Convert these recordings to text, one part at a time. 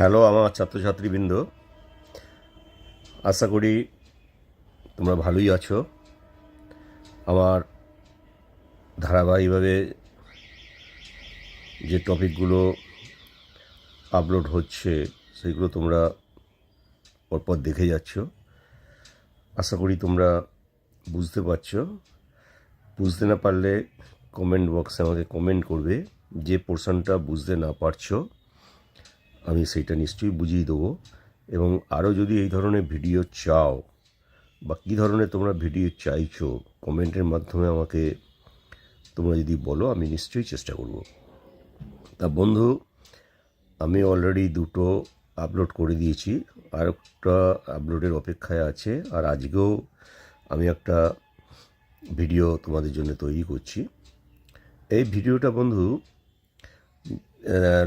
Hello আমার ছাত্রছাত্রীবৃন্দ, আশা করি তোমরা ভালোই আছো। আমার ধারাবাহিকভাবে যে টপিকগুলো আপলোড হচ্ছে সেগুলো তোমরা পরপর দেখে যাচ্ছ। আশা করি তোমরা বুঝতে পারছো। বুঝতে না পারলে কমেন্ট বক্সে আমাকে কমেন্ট করবে। যে পোর্শনটা বুঝতে না পারছো আমি সেইটা নিশ্চয়ই বুঝিয়ে দেবো। এবং আরও যদি এই ধরনের ভিডিও চাও বা কী ধরনের তোমরা ভিডিও চাইছো কমেন্টের মাধ্যমে আমাকে তোমরা যদি বলো আমি নিশ্চয়ই চেষ্টা করব। তা বন্ধু, আমি অলরেডি দুটো আপলোড করে দিয়েছি, আর একটা আপলোডের অপেক্ষায় আছে। আর আজকেও আমি একটা ভিডিও তোমাদের জন্য তৈরি করছি। এই ভিডিওটা বন্ধু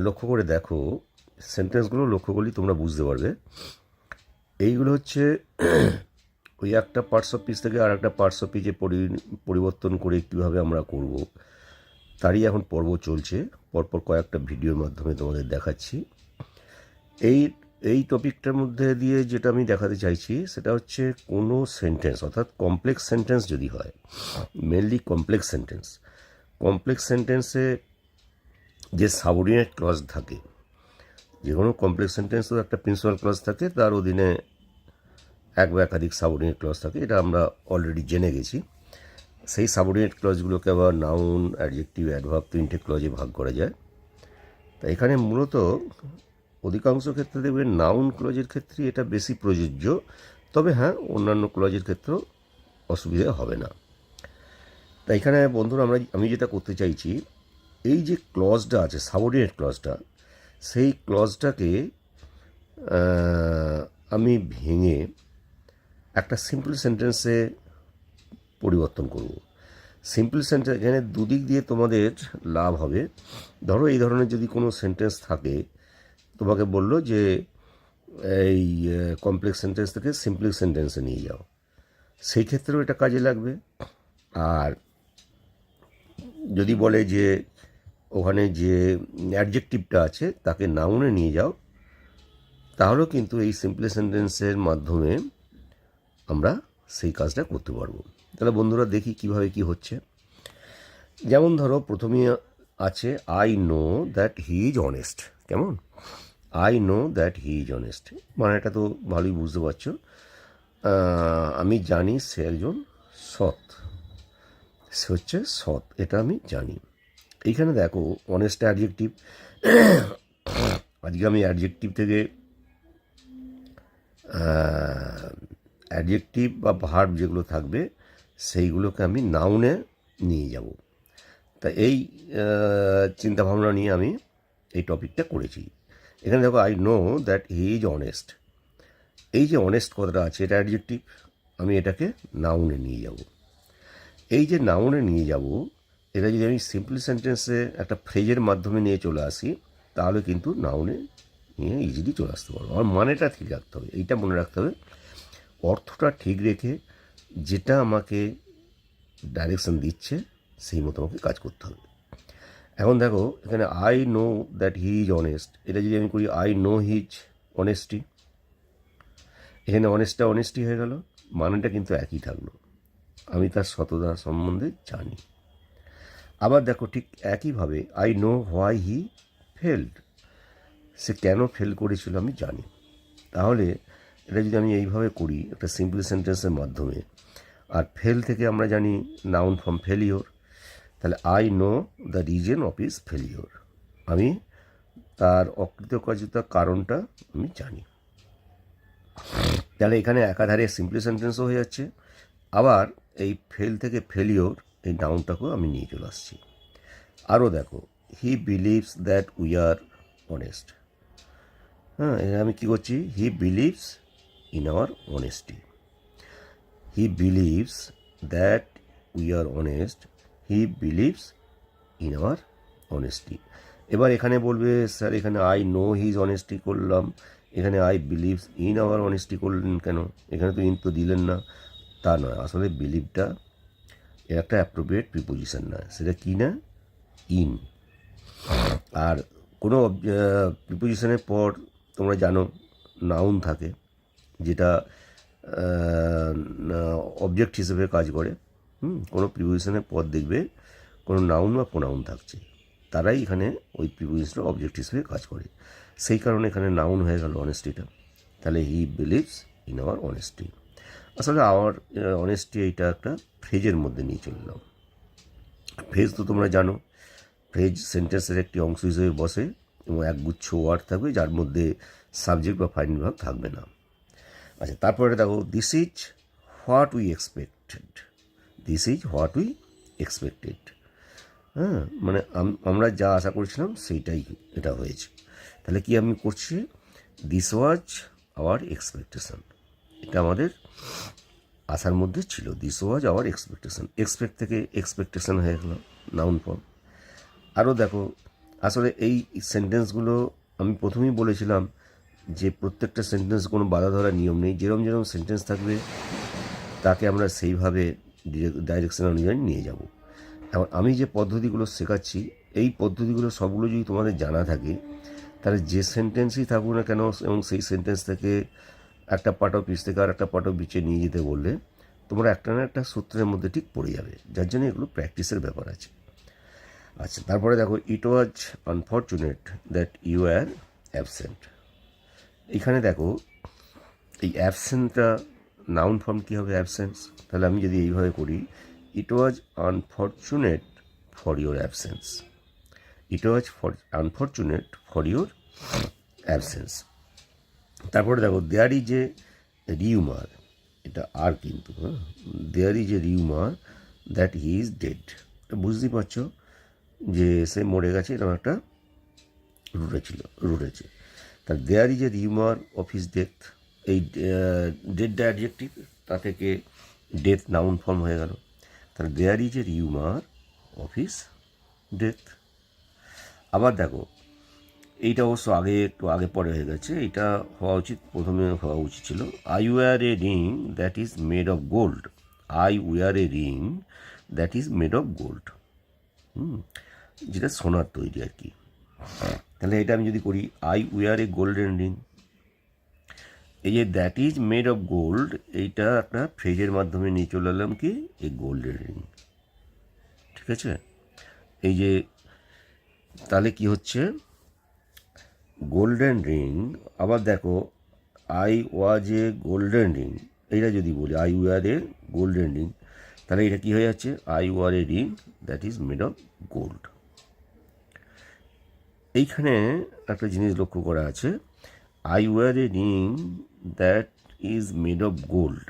লক্ষ্য করে দেখো, সেন্টেন্সগুলো লক্ষ্য করলেই তোমরা বুঝতে পারবে। এইগুলো হচ্ছে ওই একটা পার্টস অফ পিস থেকে আর একটা পার্টস অফ পিসে পরিবর্তন করে কীভাবে আমরা করব তারই এখন পর্ব চলছে। পরপর কয়েকটা ভিডিওর মাধ্যমে তোমাদের দেখাচ্ছি। এই এই টপিকটার মধ্যে দিয়ে যেটা আমি দেখাতে চাইছি সেটা হচ্ছে কোনো সেন্টেন্স, অর্থাৎ কমপ্লেক্স সেন্টেন্স যদি হয়, মেনলি কমপ্লেক্স সেন্টেন্সে যে সাবঅর্ডিনেট ক্লজ থাকে, যে কোনো কমপ্লেক্স সেন্টেন্সেও একটা প্রিন্সিপাল ক্লজ থাকে, তার অধীনে এক বা একাধিক সাবঅর্ডিনেট ক্লজ থাকে। এটা আমরা অলরেডি জেনে গেছি। সেই সাবঅর্ডিনেট ক্লজগুলোকে আবার নাউন, অ্যাডজেক্টিভ, অ্যাডভার্ব তিনটে ক্লজে ভাগ করা যায়। তা এখানে মূলত অধিকাংশ ক্ষেত্রে দেখবেন নাউন ক্লজের ক্ষেত্রে এটা বেশি প্রযোজ্য, তবে হ্যাঁ অন্যান্য ক্লজের ক্ষেত্রেও অসুবিধা হবে না। তাই এখানে বন্ধুরা আমি যেটা করতে চাইছি, এই যে ক্লজটা আছে সাবঅর্ডিনেট ক্লজটা, সেই ক্লজটাকে আমি ভেঙে একটা সিম্পল সেন্টেন্সে পরিবর্তন করব। সিম্পল সেন্টেন্স এখানে দুদিক দিয়ে তোমাদের লাভ হবে। ধরো এই ধরনের যদি কোনো সেন্টেন্স থাকে, তোমাকে বললো যে এই কমপ্লেক্স সেন্টেন্স থেকে সিম্পল সেন্টেন্সে নিয়ে যাও, সেই ক্ষেত্রেও এটা কাজে লাগবে। আর যদি বলে যে ওখানে যে অ্যাডজেক্টিভটা আছে তাকে নাউনে নিয়ে যাও, তাহলেও কিন্তু এই সিম্পল সেন্টেন্সের মাধ্যমে আমরা সেই কাজটা করতে পারবো। তাহলে বন্ধুরা দেখি কিভাবে কি হচ্ছে। যেমন ধরো প্রথমেই আছে I know that he is honest. কেমন? I know that he is honest, মানে এটা তো ভালোই বুঝতে পারছো। আমি জানি সে একজন সৎ, সে হচ্ছে সৎ, এটা আমি জানি। এইখানে দেখো অনেস্ট অ্যাডজেক্টিভ। আজকে আমি অ্যাডজেক্টিভ থেকে অ্যাডজেক্টিভ বা ভার্ব যেগুলো থাকবে সেইগুলোকে আমি নাউনে নিয়ে যাব। তা এই চিন্তাভাবনা নিয়ে আমি এই টপিকটা করেছি। এখানে দেখো I know that he is honest. এই যে অনেস্ট কথাটা আছে এটা অ্যাডজেক্টিভ, আমি এটাকে নাউনে নিয়ে যাব। এই যে নাউনে নিয়ে যাব, এটা যদি আমি সিম্পল সেন্টেন্সে একটা ফ্রেজের মাধ্যমে নিয়ে চলে আসি, তাহলে কিন্তু নাউনে নিয়ে ইজিলি চলে আসতে পারবো। আমার মানেটা ঠিক রাখতে হবে, এইটা মনে রাখতে হবে। অর্থটা ঠিক রেখে যেটা আমাকে ডাইরেকশন দিচ্ছে সেই মতো আমাকে কাজ করতে হবে। এখন দেখো এখানে I know that he is honest, এটা যদি আমি করি আই নো হিজ অনেস্টি, এখানে অনেস্টি হয়ে গেল, মানেটা কিন্তু একই থাকলো, আমি তার সততা সম্বন্ধে জানি। আবার দেখো ঠিক একইভাবে I know why he failed, সে কেন ফেল করেছিল আমি জানি। তাহলে এটা যদি আমি এইভাবে করি একটা সিম্পল সেন্টেন্সের মাধ্যমে, আর ফেল থেকে আমরা জানি নাউন ফ্রম ফেলিওর, তাহলে I know the reason of his failure, আমি তার অকৃতকার্যতার কারণটা আমি জানি। তাহলে এখানে একাধারে সিম্পল সেন্টেন্সও হয়ে যাচ্ছে, আবার এই ফেল থেকে ফেলিওর এই নাউনটাকেও আমি নিয়ে চলে আসছি। আরও দেখো he believes that we are honest. হ্যাঁ, আমি কী করছি, he believes in our honesty, he believes that we are honest, he believes in our honesty. এবার এখানে বলবে স্যার এখানে আই নো হিজ অনেস্টি করলাম, এখানে I believes in our honesty করলেন কেন? এখানে তো ইন তো দিলেন না। তা নয়, আসলে বিলিভটা এর একটা অ্যাপ্রোপ্রিয়েট প্রিপোজিশন না, সেটা কি না, ইন। আর কোনো প্রিপোজিশনের পর তোমরা জানো নাউন থাকে, যেটা অবজেক্ট হিসেবে কাজ করে। কোনো প্রিপোজিশনের পদ দেখবে কোনো নাউন বা প্রোনাউন থাকছে, তারাই এখানে ওই প্রিপোজিশনের অবজেক্ট হিসেবে কাজ করে। সেই কারণে এখানে নাউন হয়ে গেল অনেস্টিটা। তাহলে he believes in our honesty. আসলে আওয়ার অনেস্টি এইটা একটা ফ্রেজের মধ্যে নিয়ে চললাম। ফ্রেজ তো তোমরা জানো, ফ্রেজ সেন্টেন্সের একটি অংশ হিসেবে বসে এবং একগুচ্ছ ওয়ার্ড থাকবে যার মধ্যে সাবজেক্ট বা ফাইনাল ভার্ব থাকবে না। আচ্ছা, তারপরে দেখো this is what we expected. This is what we expected. হ্যাঁ, মানে আমরা যা আশা করেছিলাম সেইটাই এটা হয়েছে। তাহলে কি আমি করছি, দিস ওয়াজ আওয়ার এক্সপেকটেশন, এটা আমাদের আশার মধ্যে ছিল। This was our expectation, expect থেকে এক্সপেকটেশন হয়ে গেল নাউন ফর্ম। আরও দেখো, আসলে এই সেন্টেন্সগুলো আমি প্রথমেই বলেছিলাম যে প্রত্যেকটা সেন্টেন্স কোনো বাধা ধরার নিয়ম নেই, যেরকম যেরকম সেন্টেন্স থাকবে তাকে আমরা সেইভাবে ডাইরেকশন অনুযায়ী নিয়ে যাব। এখন আমি যে পদ্ধতিগুলো শেখাচ্ছি, এই পদ্ধতিগুলো সবগুলো যদি তোমাদের জানা থাকে, তাহলে যে সেন্টেন্সই থাকুক না কেন এবং সেই সেন্টেন্স থেকে একটা পার্ট অফ পিস থেকে আর একটা পার্ট অফ বিচে নিয়ে যেতে বললে তোমরা একটা না একটা সূত্রের মধ্যে ঠিক পড়ে যাবে, যার জন্য এগুলো প্র্যাকটিসের ব্যাপার আছে। আচ্ছা, তারপরে দেখো, it was unfortunate that you are absent. এখানে দেখো এই অ্যাবসেন্টটা নাউন ফর্ম কী হবে, অ্যাবসেন্স। তাহলে আমি যদি এইভাবে করি, it was unfortunate for your absence. It was unfortunate for your absence. তারপরে দেখো, দেয়ার ইজ এ রিউমার, এটা আর কিন্তু there is a rumour that he is dead. বুঝতেই পারছো যে সে মরে গেছে, এরকম একটা রুটেছে। তার there is a rumour of his death, এই ডেথটা অ্যাডজেক্টিভ, তা থেকে ডেথ নাউন ফর্ম হয়ে গেল। তাহলে there is a rumour of his death. আবার দেখো, এইটা অবশ্য একটু আগে পরে হয়ে গেছে, এইটা হওয়া উচিত, প্রথমে হওয়া উচিত ছিল। I wear a ring that is made of gold. I wear a ring that is made of gold, যেটা সোনার তৈরি আর কি। তাহলে এটা আমি যদি করি, I wear a golden ring, এই যে that is made of gold, এইটা একটা ফ্রেজের মাধ্যমে নিয়ে চলে এলাম কি, এই গোল্ডেন রিং। ঠিক আছে, এই যে তাহলে কি হচ্ছে, গোল্ডেন রিং। আবার দেখো, I was A golden ring, এইটা যদি বলি I were A golden ring, তাহলে এটা কী হয়ে যাচ্ছে, I were A ring that is made of gold. এইখানে একটা জিনিস লক্ষ্য করা আছে, I were A ring that is made of gold,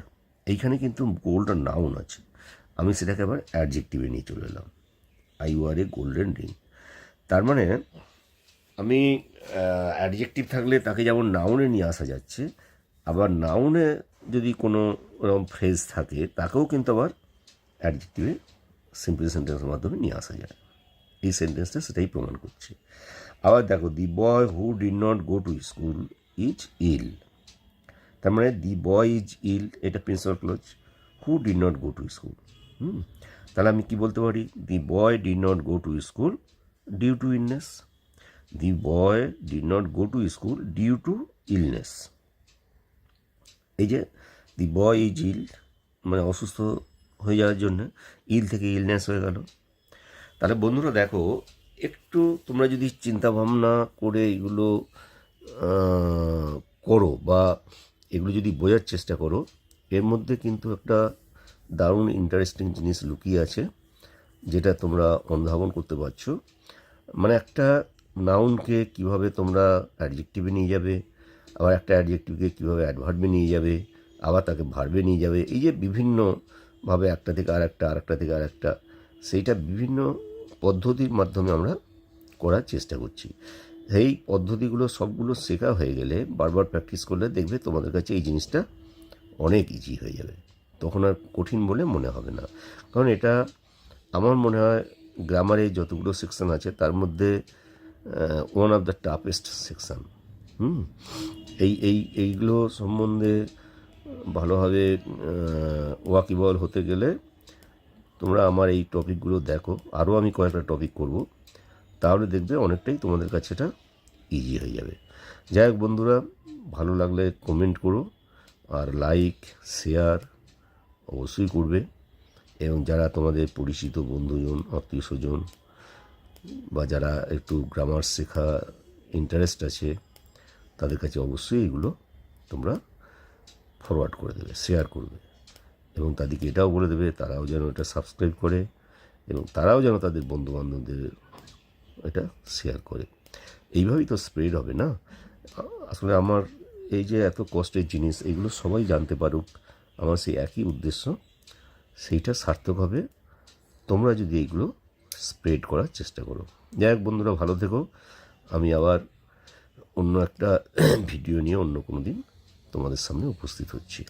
এইখানে কিন্তু গোল্ড আর নাউন আছে, আমি সেটাকে আবার অ্যাডজেক্টিভে নিয়ে চলে এলাম, I were A golden ring. তার মানে আমি অ্যাডজেক্টিভ থাকলে তাকে যেমন নাউনে নিয়ে আসা যাচ্ছে, আবার নাউনে যদি কোনো রকম ফ্রেজ থাকে তাকেও কিন্তু আবার অ্যাডজেক্টিভে সিম্পল সেন্টেন্সের মাধ্যমে নিয়ে আসা যায়। এই সেন্টেন্সটা সেটাই প্রমাণ করছে। আবার দেখো, the boy who did not go to school is ill. তার মানে দি বয় ইজ ইল, এটা principal clause. Who did not go to school, তাহলে আমি কি বলতে পারি, the boy did not go to school due to illness. The boy did not go to school due to illness. এই যে দি boy is ইল, মানে অসুস্থ হয়ে যাওয়ার জন্য, ইল থেকে ইলনেস হয়ে গেল। তাহলে বন্ধুরা দেখো, একটু তোমরা যদি চিন্তা ভাবনা করে এগুলো করো বা এগুলো যদি বোঝার চেষ্টা করো, এর মধ্যে কিন্তু একটা দারুণ ইন্টারেস্টিং জিনিস লুকিয়ে আছে, যেটা তোমরা অনুধাবন করতে পারছো। মানে একটা নাউনকে কিভাবে তোমরা অ্যাডজেক্টিভে নিয়ে যাবে, আবার একটা অ্যাডজেক্টিভকে কীভাবে অ্যাডভার্বে নিয়ে যাবে, আবার তাকে ভার্বে নিয়ে যাবে, এই যে বিভিন্নভাবে একটা থেকে আরেকটা, আরেকটা থেকে আরেকটা, সেইটা বিভিন্ন পদ্ধতির মাধ্যমে আমরা করার চেষ্টা করছি। এই পদ্ধতিগুলো সবগুলো শেখা হয়ে গেলে, বারবার প্র্যাকটিস করলে দেখবে তোমাদের কাছে এই জিনিসটা অনেক ইজি হয়ে যাবে, তখন আর কঠিন বলে মনে হবে না। কারণ এটা আমার মনে হয় গ্রামারে যতগুলো সেকশন আছে তার মধ্যে one of the toughest section. এইগুলো সম্বন্ধে ভালোভাবে ওয়াকিবল হতে গেলে তোমরা আমার এই টপিকগুলো দেখো, আরও আমি কয়েকটা টপিক করব, তাহলে দেখবে অনেকটাই তোমাদের কাছে এটা ইজি হয়ে যাবে। যাই হোক বন্ধুরা, ভালো লাগলে কমেন্ট করো, আর লাইক শেয়ার অবশ্যই করবে। এবং যারা তোমাদের পরিচিত বন্ধুজন, আত্মীয় স্বজন, বা যারা একটু গ্রামার শেখা ইন্টারেস্ট আছে, তাদের কাছে অবশ্যই এগুলো তোমরা ফরওয়ার্ড করে দেবে, শেয়ার করবে। এবং তাদেরকে এটাও বলে দেবে তারাও যেন এটা সাবস্ক্রাইব করে, এবং তারাও যেন তাদের বন্ধুবান্ধবদের এটা শেয়ার করে। এইভাবেই তো স্প্রেড হবে না। আসলে আমার এই যে এত কষ্টের জিনিস, এগুলো সবাই জানতে পারুক, আমার সেই একই উদ্দেশ্য। সেইটা সার্থক হবে তোমরা যদি এইগুলো স্প্রেড করার চেষ্টা করো। যাই হোক বন্ধুরা, ভালো থেকো। আমি আবার অন্য একটা ভিডিও নিয়ে অন্য কোনো দিন তোমাদের সামনে উপস্থিত হচ্ছি।